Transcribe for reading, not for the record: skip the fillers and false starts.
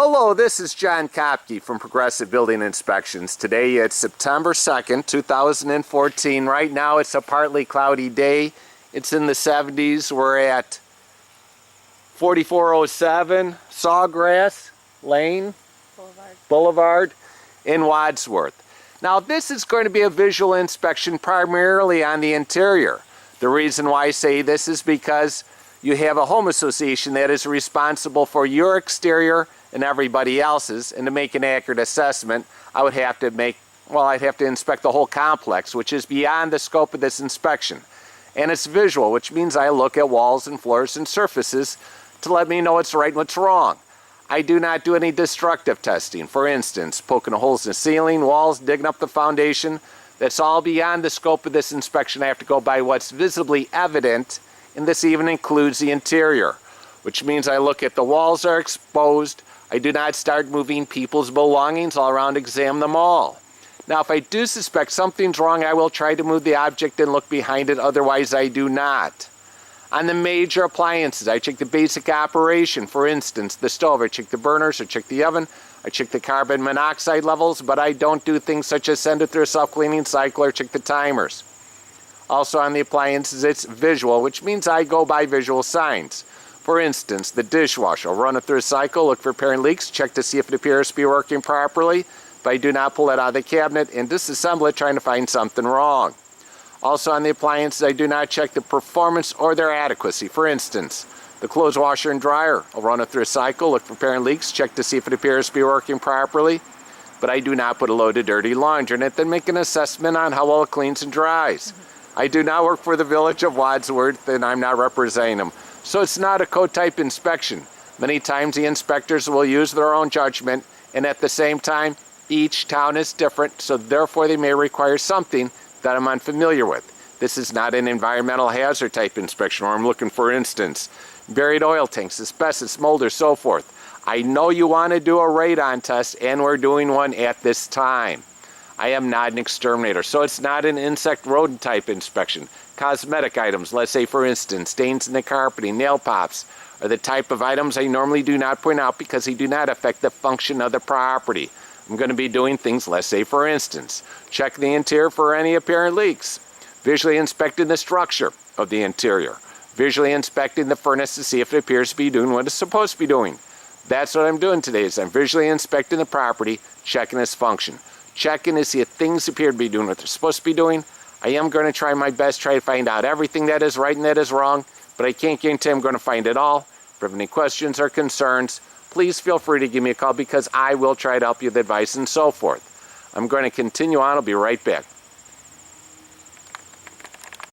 Hello, this is John Kopke from Progressive Building Inspections. Today it's September 2nd, 2014. Right now it's a partly cloudy day. It's in the 70s. We're at 4407 Sawgrass Lane Boulevard in Wadsworth. Now this is going to be a visual inspection primarily on the interior. The reason why I say this is because you have a home association that is responsible for your exterior and everybody else's, and to make an accurate assessment, I'd have to inspect the whole complex, which is beyond the scope of this inspection. And it's visual, which means I look at walls and floors and surfaces to let me know what's right and what's wrong. I do not do any destructive testing. For instance, poking holes in the ceiling, walls, digging up the foundation. That's all beyond the scope of this inspection. I have to go by what's visibly evident, and this even includes the interior, which means I look at the walls are exposed. I do not start moving people's belongings all around, examine them all. Now, if I do suspect something's wrong, I will try to move the object and look behind it. Otherwise, I do not. On the major appliances, I check the basic operation. For instance, the stove, I check the burners, I check the oven, I check the carbon monoxide levels, but I don't do things such as send it through a self-cleaning cycle or check the timers. Also on the appliances, it's visual, which means I go by visual signs. For instance, the dishwasher, I'll run it through a cycle, look for apparent leaks, check to see if it appears to be working properly, but I do not pull it out of the cabinet and disassemble it trying to find something wrong. Also on the appliances, I do not check the performance or their adequacy. For instance, the clothes washer and dryer, I'll run it through a cycle, look for apparent leaks, check to see if it appears to be working properly, but I do not put a load of dirty laundry in it, then make an assessment on how well it cleans and dries. I do not work for the Village of Wadsworth, and I'm not representing them. So it's not a code-type inspection. Many times the inspectors will use their own judgment, and at the same time, each town is different, so therefore they may require something that I'm unfamiliar with. This is not an environmental hazard type inspection, or I'm looking, for instance, buried oil tanks, asbestos, mold, or so forth. I know you want to do a radon test, and we're doing one at this time. I am not an exterminator, so it's not an insect rodent type inspection. Cosmetic items, let's say for instance, stains in the carpeting, nail pops, are the type of items I normally do not point out because they do not affect the function of the property. I'm going to be doing things, let's say for instance, check the interior for any apparent leaks, visually inspecting the structure of the interior, visually inspecting the furnace to see if it appears to be doing what it's supposed to be doing. That's what I'm doing today, is I'm visually inspecting the property, checking its function. Checking to see if things appear to be doing what they're supposed to be doing. I am going to try my best, try to find out everything that is right and that is wrong, but I can't guarantee I'm going to find it all. If you have any questions or concerns, please feel free to give me a call because I will try to help you with advice and so forth. I'm going to continue on. I'll be right back.